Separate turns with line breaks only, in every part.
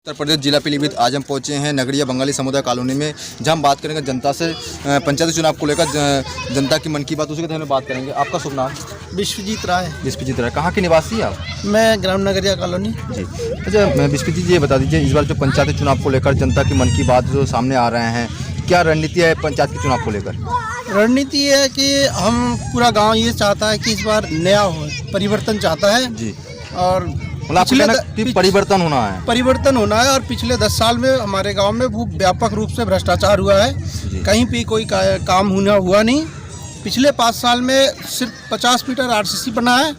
उत्तर प्रदेश जिला पीलीभीत आज हम पहुंचे हैं नगड़िया बंगाली समुदाय कॉलोनी में, जहां हम बात करेंगे जनता से पंचायती चुनाव को लेकर जनता की मन की बात, उसी के बारे में बात करेंगे। आपका शुभ नाम?
विश्वजीत राय।
विश्वजीत राय, कहाँ के निवासी हैं आप?
मैं ग्राम नगरिया कॉलोनी।
जी, अच्छा विश्वजीत जी, ये बता दीजिए इस बार जो पंचायती चुनाव को लेकर जनता की मन की बात जो सामने आ रहे हैं, क्या रणनीति है पंचायत के चुनाव को लेकर?
रणनीति है कि हम पूरा गांव ये चाहता है कि इस बार नया हो, परिवर्तन चाहता है
जी।
और
परिवर्तन होना है,
परिवर्तन होना है। और पिछले 10 साल में हमारे गांव में वो व्यापक रूप से भ्रष्टाचार हुआ है, कहीं भी कोई काम हुआ नहीं। पिछले 5 साल में सिर्फ 50 मीटर आरसीसी बना है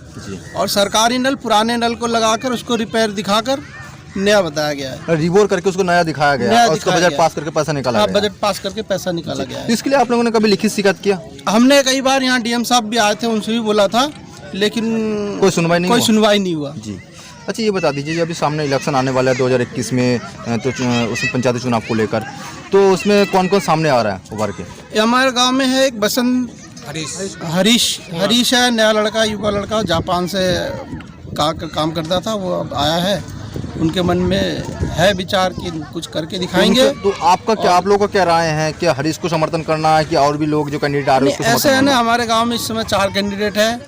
और सरकारी नल पुराने नल को लगाकर उसको रिपेयर दिखाकर नया बताया गया है,
रिवोर करके उसको नया दिखाया गया और उसको बजट पास करके पैसा निकाला गया।
बजट पास करके पैसा निकाला गया है।
इसके लिए आप लोगों ने कभी लिखित शिकायत किया?
हमने कई बार यहाँ डीएम साहब भी आए थे, उनसे भी बोला था, लेकिन कोई सुनवाई नहीं हुआ जी।
अच्छा ये बता दीजिए, अभी सामने इलेक्शन आने वाला है 2021 में, तो उसमें पंचायती चुनाव को लेकर तो उसमें कौन कौन सामने आ रहा है उभर के?
हमारे गांव में है एक बसंत हरीश है, नया लड़का, युवा लड़का, जापान से काम करता था, वो अब आया है। उनके मन में है विचार कि कुछ करके दिखाएंगे।
तो आपका क्या, आप लोगों का क्या राय है कि हरीश को समर्थन करना है कि और भी लोग जो कैंडिडेट आ रहे हैं?
ऐसे है ना, हमारे गाँव में इस समय 4 कैंडिडेट है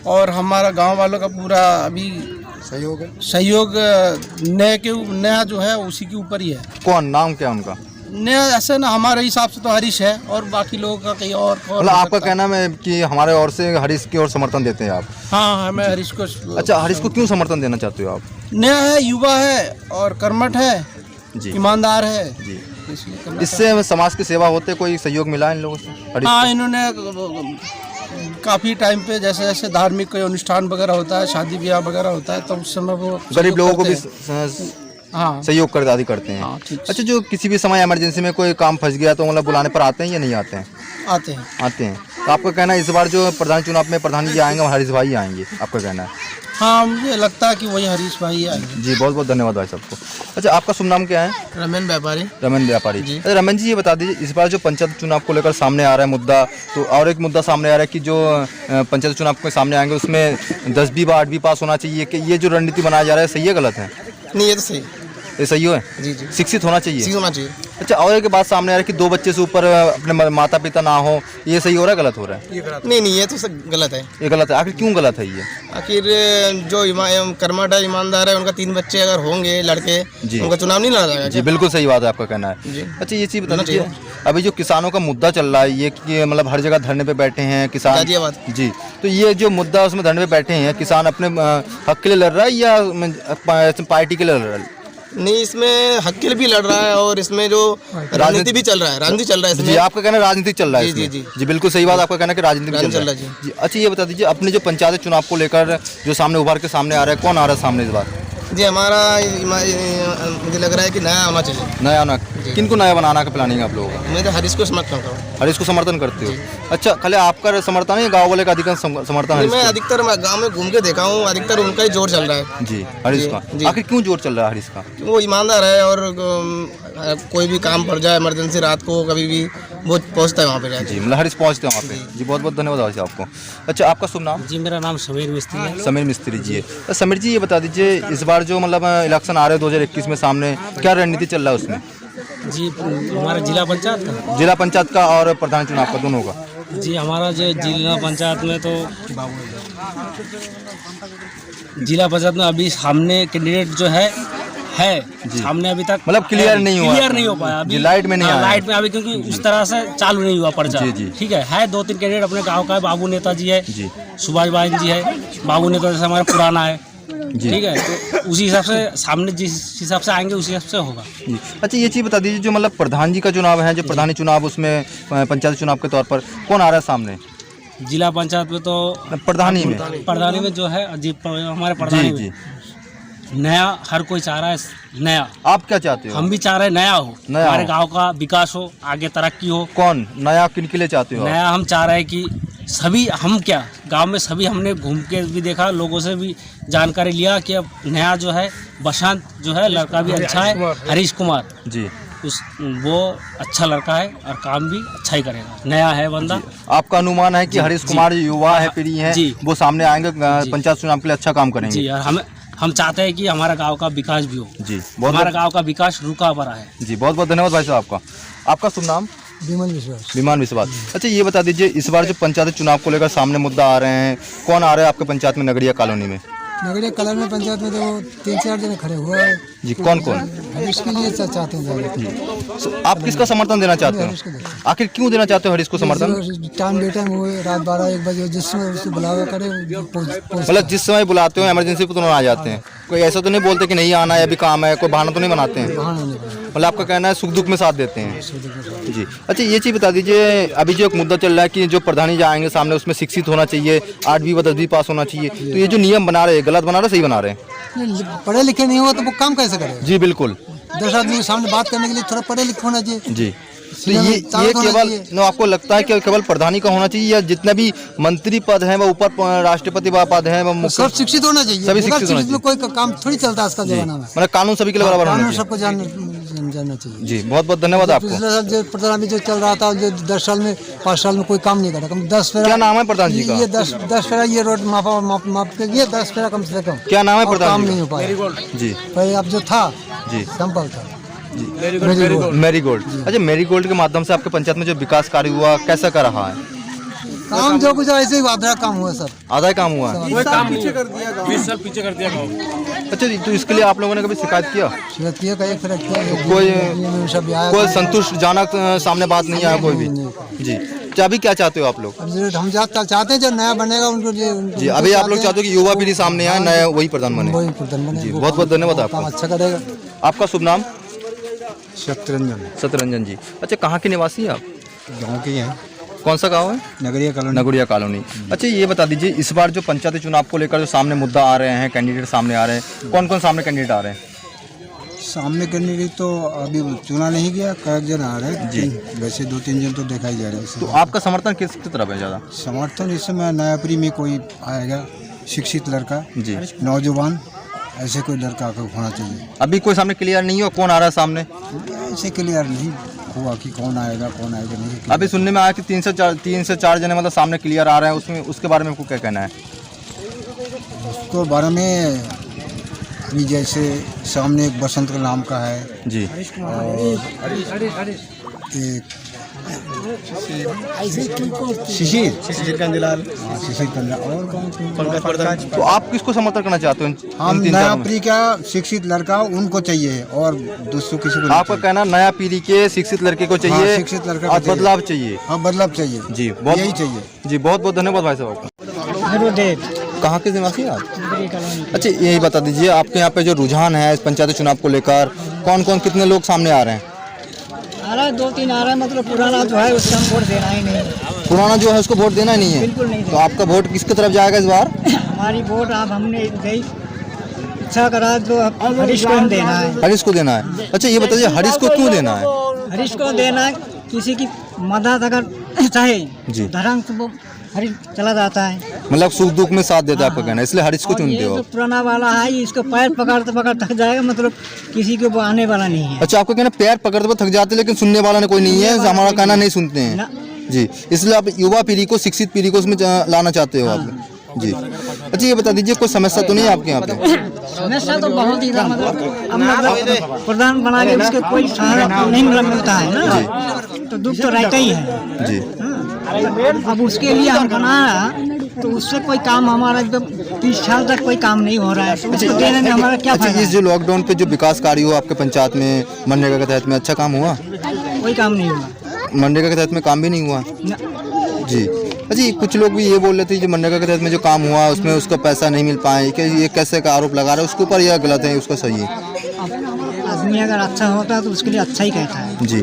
और हमारा गाँव वालों का पूरा अभी सहयोग नया जो है उसी के ऊपर ही है।
कौन, नाम क्या उनका?
नया ऐसे ना, हमारे हिसाब से तो हरीश है और बाकी लोगों का कहीं और।
मतलब आपका कहना है कि हमारे ओर से हरीश की ओर समर्थन देते हैं आप?
हाँ, मैं हरीश को।
अच्छा, हरीश को क्यों समर्थन देना चाहते हो आप?
नया है, युवा है और कर्मठ है जी, ईमानदार है जी।
इससे समाज की सेवा होते, कोई सहयोग मिला इन लोगों से?
हाँ, इन्होंने काफ़ी टाइम पे जैसे जैसे धार्मिक कोई अनुष्ठान वगैरह होता है, शादी ब्याह वगैरह होता है, तो उस समय वो
गरीब लोगों को भी सहयोग कर आदि करते हैं। अच्छा, जो किसी भी समय इमरजेंसी में कोई काम फंस गया तो मतलब बुलाने पर आते हैं या नहीं आते हैं? आते हैं। तो आपका कहना है इस बार जो प्रधान चुनाव में प्रधान जी आएंगे और हरीश भाई आएंगे, आपका कहना है?
हाँ, मुझे लगता है कि वही हरीश भाई आएंगे जी।
बहुत बहुत धन्यवाद भाई सबको। अच्छा, आपका शुभ नाम क्या है?
रमन व्यापारी।
रमन व्यापारी जी। अच्छा रमन जी, ये बता दीजिए इस बार जो पंचायत चुनाव को लेकर सामने आ रहा है मुद्दा, तो और एक मुद्दा सामने आ रहा है कि जो पंचायत चुनाव के सामने आएंगे उसमें 10वीं व 8वीं पास होना चाहिए, कि ये जो रणनीति बनाया जा रहा है सही है गलत है?
नहीं, ये तो सही,
ये सही है
जी।
शिक्षित होना चाहिए। अच्छा, और एक बात सामने आ रहा है कि 2 बच्चे से ऊपर अपने माता पिता ना हो, ये सही हो रहा है गलत हो रहा है?
नहीं, ये तो गलत है।
ये गलत है? आखिर क्यों गलत है ये?
आखिर जो कर्मठ है, ईमानदार है, उनका 3 बच्चे अगर होंगे लड़के, उनका चुनाव नहीं लड़ा जाएगा
जी। बिल्कुल सही बात है, आपका कहना है। अच्छा, ये चीज़ बताना चाहिए, अभी जो किसानों का मुद्दा चल रहा है, ये कि मतलब हर जगह धरने पे बैठे हैं किसान जी, तो ये जो मुद्दा उसमें धरने पे बैठे हैं किसान, अपने हक के लिए लड़ रहा है या पार्टी के लिए लड़ रहा है?
नहीं, इसमें हक के लिए भी लड़ रहा है और इसमें जो राजनीति भी चल रहा है, इसमें
जी। आपका कहना है राजनीति चल रहा है? जी, बिल्कुल सही बात, आपका कहना है कि राजनीति चल रहा है जी। अच्छा, ये बता दीजिए अपने जो पंचायत चुनाव को लेकर जो सामने उभर के सामने आ रहा है, कौन आ रहा है सामने इस बार?
जी, हमारा मुझे लग रहा है कि नया आना चाहिए।
नया आना, किनको नया बनाना का प्लानिंग है आप लोगों का?
मैं तो हरीश को समर्थन करता हूँ।
हरीश को समर्थन करते हो? अच्छा, खाली आपका समर्थन है, गाँव वाले का अधिकतर समर्थन है?
मैं अधिकतर गाँव में घूम के देखा हूँ, अधिकतर उनका ही जोर चल रहा है
जी, हरीश का। आखिर क्यों जोर चल रहा है हरीश का?
वो ईमानदार है और कोई भी काम पड़ जाए इमरजेंसी रात को कभी भी वो पहुँचता है वहाँ पे
जी, मतलब हरीश पहुँचते हैं वहाँ पे जी। बहुत बहुत धन्यवाद भाई आपको। अच्छा, आपका शुभ नाम?
जी, मेरा नाम समीर मिस्त्री है।
समीर मिस्त्री जी है। समीर जी, ये बता दीजिए इस बार जो मतलब इलेक्शन आ रहे हैं 2021 में सामने, क्या रणनीति चल रहा है उसमें?
जी, हमारा जिला पंचायत
का और प्रधान चुनाव का, दोनों का?
जी, हमारा जो जिला पंचायत में तो जिला पंचायत में अभी सामने कैंडिडेट जो है सामने अभी तक
मतलब क्लियर नहीं
हो पाया अभी,
लाइट में नहीं आया।
लाइट में अभी क्योंकि उस तरह से चालू नहीं हुआ पर्चा जी। ठीक है 2-3 कैंडिडेट अपने गांव का है, बाबू नेताजी है जी, सुभाष बाइन जी है, बाबू नेता जैसे हमारा पुराना है ठीक है, तो उसी हिसाब से सामने जिस हिसाब से आएंगे उसी हिसाब से होगा।
अच्छा, ये चीज़ बता दीजिए जो मतलब प्रधान जी का चुनाव है, जो प्रधानी चुनाव, उसमें पंचायत चुनाव के तौर पर कौन आ रहा है सामने?
जिला पंचायत में तो प्रधानी में जो है हमारे प्रधानी में नया, हर कोई चाह रहा है नया।
आप क्या चाहते हो?
हम भी चाह रहे हैं नया हो, हमारे गांव का विकास हो, आगे तरक्की हो।
कौन नया, किनके लिए चाहते हो?
नया हम चाह रहे हैं कि सभी, हम क्या गांव में सभी हमने घूम के भी देखा, लोगों से भी जानकारी लिया कि अब नया जो है बसंत जो है लड़का भी अच्छा है, हरीश कुमार जी, वो अच्छा लड़का है और काम भी अच्छा ही करेगा, नया है बंदा।
आपका अनुमान है कि हरीश कुमार युवा है, पीढ़ी है, वो सामने आएंगे पंचायत चुनाव के लिए अच्छा काम करेंगे?
जी, और
हम चाहते हैं कि हमारा गांव का विकास भी हो
जी।
हमारा गांव का विकास रुका पड़ा है
जी। बहुत बहुत धन्यवाद भाई साहब आपका। आपका शुभ नाम? विमान विश्वास। अच्छा ये बता दीजिए, इस बार जो पंचायत चुनाव को लेकर सामने मुद्दा आ रहे हैं, कौन आ रहे हैं आपके पंचायत में नगरिया कॉलोनी में?
नगरीय कॉलोनी में पंचायत में तो 3-4 जने खड़े हुए हैं
जी। कौन कौन?
हरीश के लिए चाहते हैं।
तो आप किसका समर्थन देना चाहते हो? आखिर क्यों देना चाहते हो हरीश को समर्थन?
टाइम बेटाइम हुए रात 12-1 बजे जिस समय उसको बुलावा करे
मतलब जिस समय बुलाते हो इमरजेंसी पे तो आ जाते हैं, कोई ऐसा तो नहीं बोलते कि नहीं आना है अभी काम है, कोई बहाना तो नहीं बनाते हैं? मतलब आपका कहना है सुख दुख में साथ देते हैं जी। अच्छा ये चीज़ बता दीजिए, अभी जो एक मुद्दा चल रहा है कि जो प्रधानी जो आएंगे सामने उसमें शिक्षित होना चाहिए, 8वीं व 10वीं पास होना चाहिए, तो ये जो नियम बना रहे हैं गलत बना रहे सही बना रहे हैं?
पढ़े लिखे नहीं हुआ तो वो काम कैसे करेगा?
जी बिल्कुल।
10 आदमी के सामने बात करने के लिए थोड़ा पढ़े लिखे होना चाहिए
जी। तो ये केवल नो आपको लगता है कि केवल प्रधानी का होना चाहिए या जितने भी मंत्री पद हैं वो ऊपर राष्ट्रपति पद हैं वो
सब शिक्षित होना चाहिए?
सभी शिक्षित होना चाहिए।
कोई काम थोड़ी चलता है आज का जमाना में।
मतलब कानून सभी के लिए बराबर होना चाहिए।
सबको जानना चाहिए
जी। बहुत बहुत धन्यवाद आपको।
पिछले साल जो प्रधान जो चल रहा था, जो 10 साल में 5 साल में कोई काम नहीं करा, कम 10 फेरा।
क्या नाम है प्रधान जी का?
ये 10 फेरा ये रोड माप के ये 10 फेरा कम से कम।
क्या नाम है प्रधान
काम
जी?
नहीं हो पाया
जी।
पहले अब जो था
जी
सिंपल था।
मैरीगोल्ड। अच्छा मैरीगोल्ड के माध्यम से आपके पंचायत में जो विकास कार्य हुआ कैसा कर रहा है?
काम जो कुछ ऐसे ही आधा काम हुआ सर।
आधा ही काम हुआ?
20 साल पीछे कर दिया गाँव।
अच्छा तो इसके लिए आप लोगों ने कभी शिकायत किया? कोई संतुष्टजनक सामने बात नहीं आया कोई भी? जी। तो अभी क्या चाहते हो आप लोग?
हम चाहते हैं जो नया बनेगा उनको
जी। अभी आप लोग चाहते हो कि युवा पीढ़ी सामने आए, नया वही प्रधान बने? जी। बहुत बहुत धन्यवाद आपका।
अच्छा करेगा।
आपका शुभ नाम?
सत्यरंजन।
जी। अच्छा कहाँ के निवासी हैं आप?
गाँव के हैं।
कौन सा गांव है? नगरिया कॉलोनी। अच्छा ये बता दीजिए, इस बार जो पंचायती चुनाव को लेकर जो सामने मुद्दा आ रहे हैं, कैंडिडेट सामने आ रहे हैं, कौन कौन सामने कैंडिडेट आ रहे हैं?
सामने कैंडिडेट तो अभी चुना नहीं गया, कई जन आ रहे हैं जी। वैसे 2-3 जन तो देखा ही जा रहा है।
तो आपका समर्थन किसकी तरफ है ज़्यादा?
समर्थन इस समय नयापरी में कोई आएगा शिक्षित लड़का जी, नौजवान, ऐसे कोई लड़का को होना चाहिए।
अभी कोई सामने क्लियर नहीं हो कौन आ रहा है सामने?
ऐसे क्लियर नहीं हुआ कि कौन आएगा नहीं।
अभी सुनने में आया कि 3 से 4 जने मतलब सामने क्लियर आ रहे हैं, उसमें उसके बारे में आपको क्या कहना है?
उसके बारे में अभी जैसे सामने एक बसंत का नाम का है
जी,
शिशिर कंदलाल और कौन?
तो आप किसको समर्थन करना चाहते हो?
हम नया पीढ़ी का शिक्षित लड़का उनको चाहिए और दूसरों किसी को।
आपका कहना नया पीढ़ी के शिक्षित लड़के को चाहिए?
हाँ, शिक्षित लड़का
और बदलाव चाहिए?
हाँ बदलाव चाहिए
जी। बहुत
यही चाहिए
जी। बहुत बहुत धन्यवाद भाई साहब आपका। कहाँ के निवासी हैं आप? अच्छा यही बता दीजिए, आपके यहाँ पे जो रुझान है इस पंचायती चुनाव को लेकर, कौन कौन कितने लोग सामने आ रहे हैं?
आ रहा है 2-3 आ रहा है, मतलब पुराना जो है उसका वोट देना ही नहीं।
पुराना जो है उसको वोट देना ही नहीं है?
बिल्कुल नहीं।
तो आपका वोट किसकी तरफ जाएगा इस बार?
हमारी वोट आप हमने इच्छा करा तो हरीश को देना है।
हरीश को देना है? अच्छा ये बताइए हरीश को क्यों देना है?
हरीश को देना है, किसी की मदद अगर चाहे
जी,
धर्म से वो हरीश चला जाता है,
मतलब सुख दुख में साथ देता है आपका कहना, इसलिए हरीश को चुनते हो?
जो पुराना वाला है इसको पैर पकड़ते पकड़ थक जाएगा, मतलब किसी को वो आने वाला नहीं है।
अच्छा आपको कहना पैर पकड़ते थक जाते लेकिन सुनने वाला ने कोई नहीं है, हमारा कहना नहीं सुनते हैं जी, इसलिए आप युवा पीढ़ी को, शिक्षित पीढ़ी को उसमें लाना चाहते हो आप जी। अच्छा ये बता दीजिए कोई समस्या तो नहीं है आपके यहाँ पे?
समस्या तो बहुत ही मतलब प्रधान बना के उसके कोई सहारा नहीं मिलता है ना, तो दुख तो रहता ही है
जी।
अब उसके लिए हम बनाया तो उससे कोई काम हमारा 30 साल तक कोई काम नहीं हो रहा है, तो उसको देने में हमारा क्या फायदा?
इस जो लॉकडाउन पे जो विकास कार्य हुआ आपके पंचायत में मनरेगा के तहत में, अच्छा काम हुआ?
कोई काम नहीं हुआ।
मनरेगा के तहत में काम भी नहीं हुआ जी। अच्छा कुछ लोग भी ये बोल रहे थे जो मनरेगा के तहत में जो काम हुआ उसमें उसका पैसा नहीं मिल पाए, कि ये कैसे का आरोप लगा रहा है, उसके ऊपर यह गलत है उसका सही है?
आदमी अगर अच्छा होता है तो उसके लिए अच्छा ही कहता है
जी,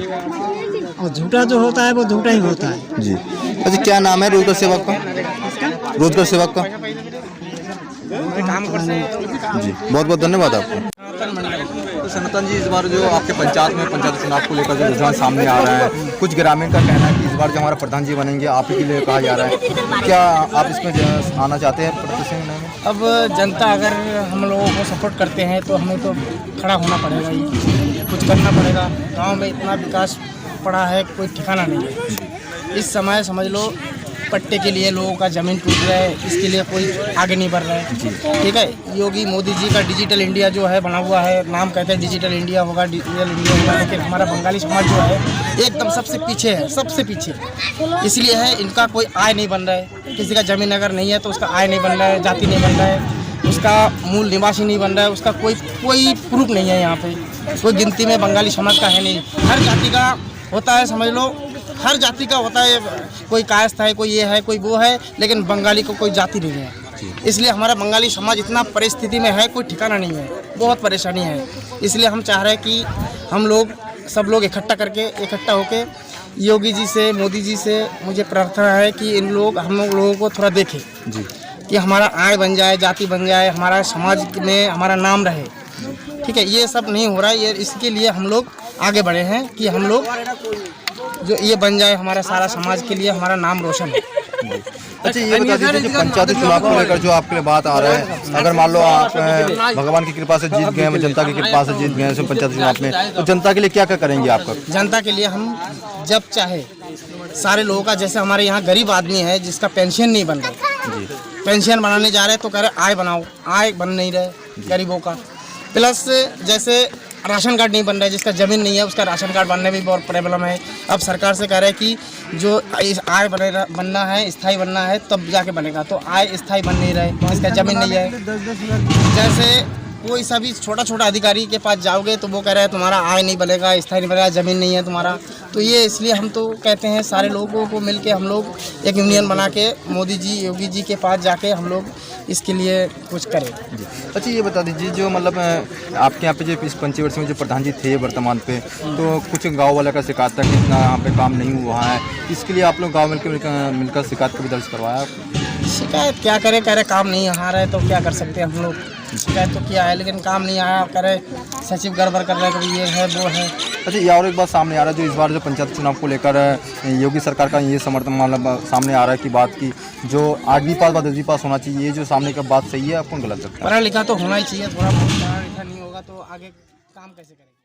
और झूठा जो होता है वो झूठा ही होता है
जी। अच्छा क्या नाम है रोजगार सेवक का? रोजगार सेवक का जी। बहुत बहुत धन्यवाद आपको। तो सनातन जी, इस बार जो आपके पंचायत में पंचायत चुनाव को लेकर जो रुझान सामने आ रहा है, कुछ ग्रामीण का कहना है कि इस बार जो हमारा प्रधान जी बनेंगे आप ही के लिए कहा जा रहा है, क्या आप इसमें आना चाहते हैं प्रतिशत में?
अब जनता अगर हम लोगों को सपोर्ट करते हैं तो हमें तो खड़ा होना पड़ेगा ही, कुछ करना पड़ेगा। गांव में इतना विकास पड़ा है कोई ठिकाना नहीं है। इस समय समझ लो पट्टे के लिए लोगों का ज़मीन टूट रहा है, इसके लिए कोई आगे नहीं बढ़ रहा है। ठीक है, योगी मोदी जी का डिजिटल इंडिया जो है बना हुआ है, नाम कहते हैं डिजिटल इंडिया होगा, डिजिटल इंडिया होगा, लेकिन हमारा बंगाली समाज जो है एकदम सबसे पीछे है, सबसे पीछे। इसलिए है इनका कोई आय नहीं बन रहा है, किसी का ज़मीन अगर नहीं है तो उसका आय नहीं बन रहा है, जाति नहीं बन रहा है, उसका मूल निवासी नहीं बन रहा है, उसका कोई प्रूफ नहीं है। यहाँ पे कोई गिनती में बंगाली समाज का है नहीं। हर जाति का होता है, समझ लो हर जाति का होता है, कोई कायस्थ है, कोई ये है, कोई वो है, लेकिन बंगाली को कोई जाति नहीं है। इसलिए हमारा बंगाली समाज इतना परिस्थिति में है, कोई ठिकाना नहीं है, बहुत परेशानी है। इसलिए हम चाह रहे हैं कि हम लोग सब लोग इकट्ठा होके योगी जी से, मोदी जी से मुझे प्रार्थना है कि हम लोगों को थोड़ा देखें जी, कि हमारा आय बन जाए, जाति बन जाए, हमारा समाज में हमारा नाम रहे। ठीक है, ये सब नहीं हो रहा है, ये इसके लिए हम लोग आगे बढ़े हैं कि हम लोग जो ये बन जाए, हमारा सारा समाज के लिए हमारा नाम रोशन है।
अच्छा, ये बता दीजिए कि पंचायती चुनाव को लेकर जो आपके लिए बात आ रहा है, अगर मान लो आप भगवान की कृपा से जीत गए हैं, जनता की कृपा से जीत गए हैं पंचायती चुनाव में, तो जनता के लिए क्या क्या करेंगे आपका? जनता
के लिए हम जब चाहे सारे लोगों का, जैसे हमारे यहाँ गरीब आदमी है जिसका पेंशन नहीं बन रहा, पेंशन बनाने जा रहे हैं तो कह रहे आय बनाओ, आय बन नहीं रहे गरीबों का। प्लस जैसे राशन कार्ड नहीं बन रहा है, जिसका ज़मीन नहीं है उसका राशन कार्ड बनने में भी बहुत प्रॉब्लम है। अब सरकार से कह रहे हैं कि जो आय बनना है, स्थायी बनना है, तब जाके बनेगा, तो आय स्थायी बन नहीं रहे, इसका ज़मीन नहीं है। जैसे कोई सभी छोटा अधिकारी के पास जाओगे तो वो कह रहे हैं तुम्हारा आय नहीं बनेगा, स्थायी नहीं बनेगा, ज़मीन नहीं है तुम्हारा। तो ये इसलिए हम तो कहते हैं सारे लोगों को मिल के हम लोग एक यूनियन बना के मोदी जी, योगी जी के पास जाके हम लोग इसके लिए कुछ करें।
अच्छा, ये बता दीजिए जो मतलब आपके यहाँ पे जो इस पंचवर्षीय में जो प्रधान जी थे वर्तमान पे, तो कुछ गाँव वाले का शिकायत था कि इतना यहाँ पे काम नहीं हुआ है, इसके लिए आप लोग गाँव मिलकर शिकायत कभी दर्ज करवाया?
शिकायत क्या करें, कह रहे काम नहीं आ रहा है, तो क्या कर सकते हैं हम लोग। शिकायत तो किया है लेकिन काम नहीं आया, कह रहे सचिव गड़बड़ कर रहे हैं, कभी ये है वो है।
अच्छा, ये और एक बात सामने आ रहा है, जो इस बार जो पंचायत चुनाव को लेकर योगी सरकार का ये समर्थन मतलब सामने आ रहा है कि बात की जो 8वीं पास बाद 10वीं पास होना चाहिए, ये जो सामने का बात सही है, आपको गलत लगता है?
पढ़ा लिखा तो होना ही चाहिए, थोड़ा बहुत पढ़ा लिखा नहीं होगा तो आगे काम कैसे करेंगे।